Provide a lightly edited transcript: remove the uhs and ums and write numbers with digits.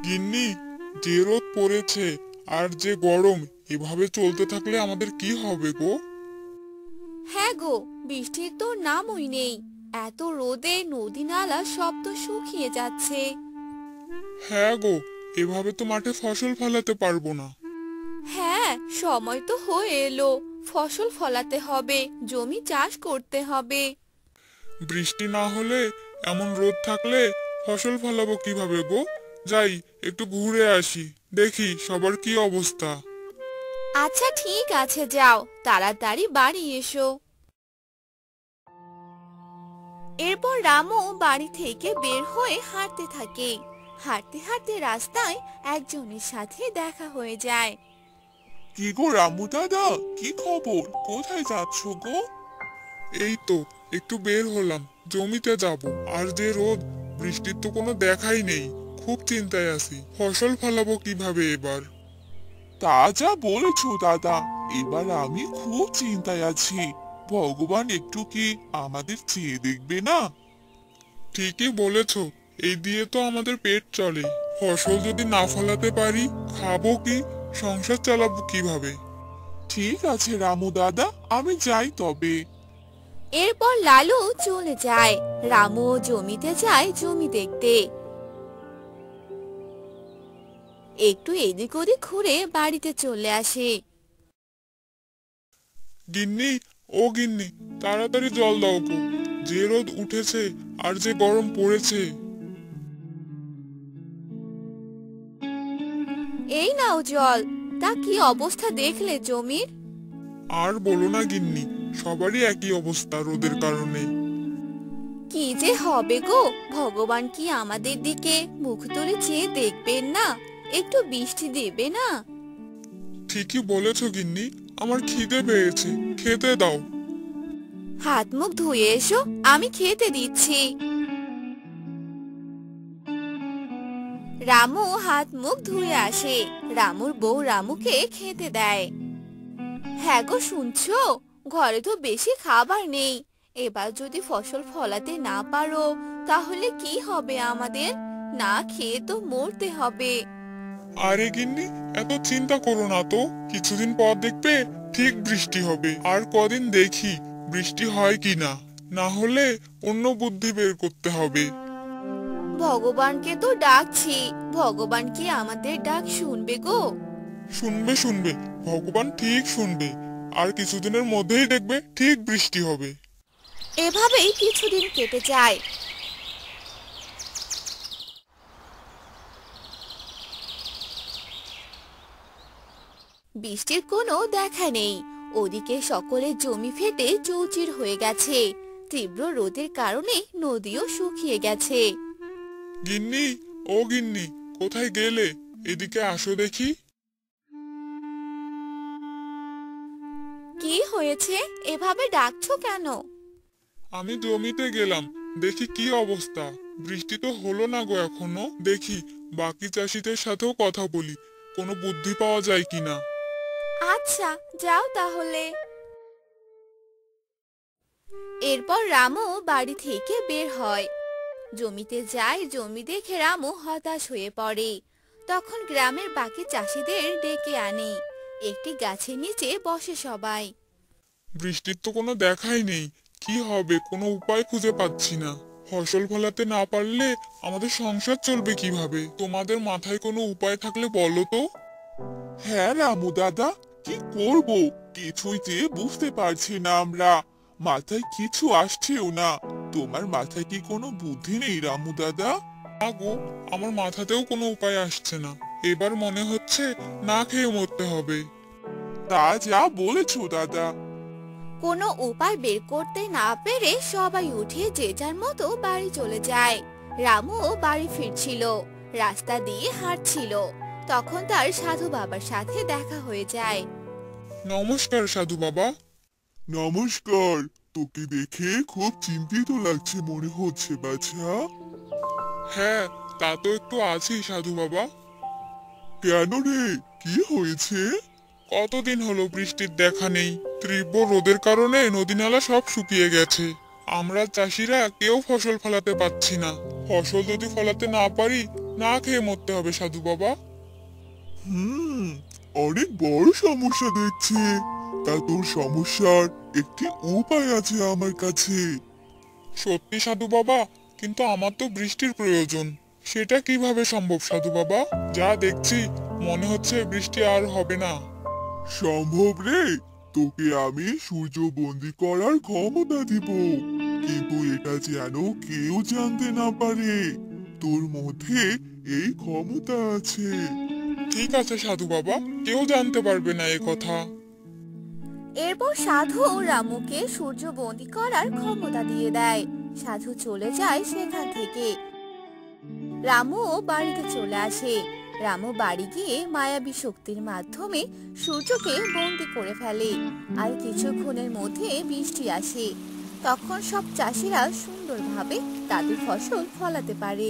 গিন্নি, যে রোদ পড়েছে আর যে গরম, এভাবে চলতে থাকলে আমাদের কি হবে গো? হ্যাঁ গো, বৃষ্টির তো নামই নেই। এত রোদে নদী নালা সব তো শুকিয়ে যাচ্ছে। হ্যাঁ গো, এভাবে তো মাঠে ফসল ফলাতে পারবো না। হ্যাঁ, সময় তো হয়ে এলো। ফসল ফলাতে হবে, জমি চাষ করতে হবে। বৃষ্টি না হলে, এমন রোদ থাকলে ফসল ফলাবো কিভাবে গো? যাই, একটু ঘুরে আসি, দেখি সবার কি অবস্থা। আচ্ছা ঠিক আছে, যাও তাড়াতাড়ি বাড়ি এসো। এরপর রামু বাড়ি থেকে বের হয়ে হাঁটতে থাকে। হাঁটতে হাঁটতে রাস্তায় একজনের সাথে দেখা হয়ে যায়। কি গো রামু দাদা, কি খবর? কোথায় যাচ্ছ গো? এই তো একটু বের হলাম, জমিতে যাব। আর যে রোদ, বৃষ্টির তো কোনো দেখাই নেই। খুব চিন্তায় আছি, ফসল ফলাবো কিভাবে এবার। তা যা বলেছ দাদা, এবার আমি খুব চিন্তায় আছি। ভগবান একটু কি আমাদের চেয়ে দেখবে না? ঠিকই বলেছ, এই দিয়ে তো আমাদের পেট চলে। ফসল যদি না ফলাতে পারি, খাবো কি? সংসার চালাবো কিভাবে? ঠিক আছে রামু দাদা, আমি যাই তবে। এরপর লালু চলে যায়। রামু জমিতে যায় জমি দেখতে। একটু এদিক ওদিক ঘুরে বাড়িতে চলে আসে। গিন্নি, ও গিন্নি, তাড়াতাড়ি জল দাও গো। যে রোদ উঠেছে আর যে গরম পড়েছে। এই নাও জল। তা কি অবস্থা দেখলে জমির? আর বলো না গিন্নি, সবারই একই অবস্থা রোদের কারণে। কি যে হবে গো, ভগবান কি আমাদের দিকে মুখ তুলে চেয়ে দেখবেন না? একটু বৃষ্টি দেবে না? ঠিকই বলেছ গিন্নি, আমার খিদে পেয়েছে, খেতে দাও। হাত মুখ ধুয়ে এসো, আমি খেতে দিচ্ছি। রামু হাত মুখ ধুয়ে আসে। রামুর বউ রামুকে খেতে দেয়। হ্যাঁ গো, শুনছো? ঘরে তো বেশি খাবার নেই। এবার যদি ফসল ফলাতে না পারো, তাহলে কি হবে আমাদের? না খেয়ে তো মরতে হবে। আরে গিন্নি, এত চিন্তা করো না তো। কিছুদিন পর দেখবে ঠিক বৃষ্টি হবে। আর কদিন দেখি বৃষ্টি হয় কিনা। না হলে অন্য বুদ্ধি বের করতে হবে। ভগবানকে তো ডাকছি, ভগবান কি আমাদের ডাক শুনবে গো? শুনবে শুনবে, ভগবান ঠিক শুনবে। আর কিছুদিনের মধ্যেই দেখবে ঠিক বৃষ্টি হবে। এভাবেই কিছুদিন কেটে যায়। বৃষ্টির কোনো দেখা নেই। ওদিকে সকলের জমি ফেটে চৌচির হয়ে গেছে। তীব্র রোদের কারণে নদীও শুকিয়ে গেছে। গিন্নি, ও গিন্নি, কোথায় গেলে? এদিকে আসো দেখি। কি হয়েছে? এভাবে ডাকছো কেন? আমি জমিতে গেলাম, দেখি কি অবস্থা। বৃষ্টি তো হলো না গো এখনো। দেখি বাকি চাষিদের সাথেও কথা বলি, কোনো বুদ্ধি পাওয়া যায় কিনা। আচ্ছা, যাও তাহলে। এরপর রামু বাড়ি থেকে বের হয়। জমিতে যায়। জমি দেখে রামু হতাশ হয়ে পড়ে। তখন গ্রামের বাকি চাষিদের ডেকে আনে। একটি গাছের নিচে বসে সবাই। বৃষ্টির তো কোনো দেখাই নেই। কি হবে, কোনো উপায় খুঁজে পাচ্ছি না। ফসল ফলাতে না পারলে আমাদের সংসার চলবে কিভাবে? তোমাদের মাথায় কোনো উপায় থাকলে বলো তো। হ্যাঁ রামু দাদা, কি করব? কিছুই যে বুঝতে পারছি না আমরা। মাথায় কিছু আসছেও না। তোমার মাথায় কি কোনো বুদ্ধি নেই রামু দাদা? না গো, আমার মাথাতেও কোনো উপায় আসছে না। এবার মনে হচ্ছে না খেয়ে মরতে হবে। তা যা বলেছো দাদা। কোনো উপায় বের করতে না পেরে সবাই উঠে যে যার মতো বাড়ি চলে যায়। রামুও বাড়ি ফিরছিল, রাস্তা দিয়ে হাঁটছিল। তখন তার সাধু বাবার সাথে দেখা হয়ে যায়। নমস্কার সাধু বাবা। নমস্কার। তোকে দেখে খুব চিন্তিত লাগছে মনে হচ্ছে বাছা। হ্যাঁ, তা তো একটু আছি সাধু বাবা। কেন রে, কি হয়েছে? কতদিন হলো বৃষ্টির দেখা নেই। তীব্র রোদের কারণে নদী নালা সব শুকিয়ে গেছে। আমরা চাষিরা কেউ ফসল ফলাতে পারছি না। ফসল যদি ফলাতে না পারি, না খেয়ে মরতে হবে সাধু বাবা। হুম, অনেক বড় সমস্যা দেখছি। তা তোর সমস্যার একটি উপায় আছে আমার কাছে। সত্যি সাধু বাবা, কিন্তু আমার তো বৃষ্টির প্রয়োজন। সেটা কিভাবে সম্ভব সাধু বাবা? যা দেখছি মনে হচ্ছে বৃষ্টি আর হবে না। সম্ভব রে, তোকে আমি সূর্য বন্দি করার ক্ষমতা দিব, কিন্তু এটা যেন কেউ জানতে না পারে তোর মধ্যে এই ক্ষমতা আছে। ঠিক আছে সাধু বাবা, কেউ জানতে পারবে না এ কথা। এরপর সাধু রামুকে সূর্য বন্দি করার ক্ষমতা দিয়ে দেয়। সাধু চলে যায় সেখান থেকে। রামুও বাড়িতে চলে আসে। রামু বাড়ি গিয়ে মায়াবী শক্তির মাধ্যমে সূর্যকে বন্দি করে ফেলে। আর কিছুক্ষণের মধ্যে বৃষ্টি আসে। তখন সব চাষিরা সুন্দরভাবে তাদের ফসল ফলাতে পারে।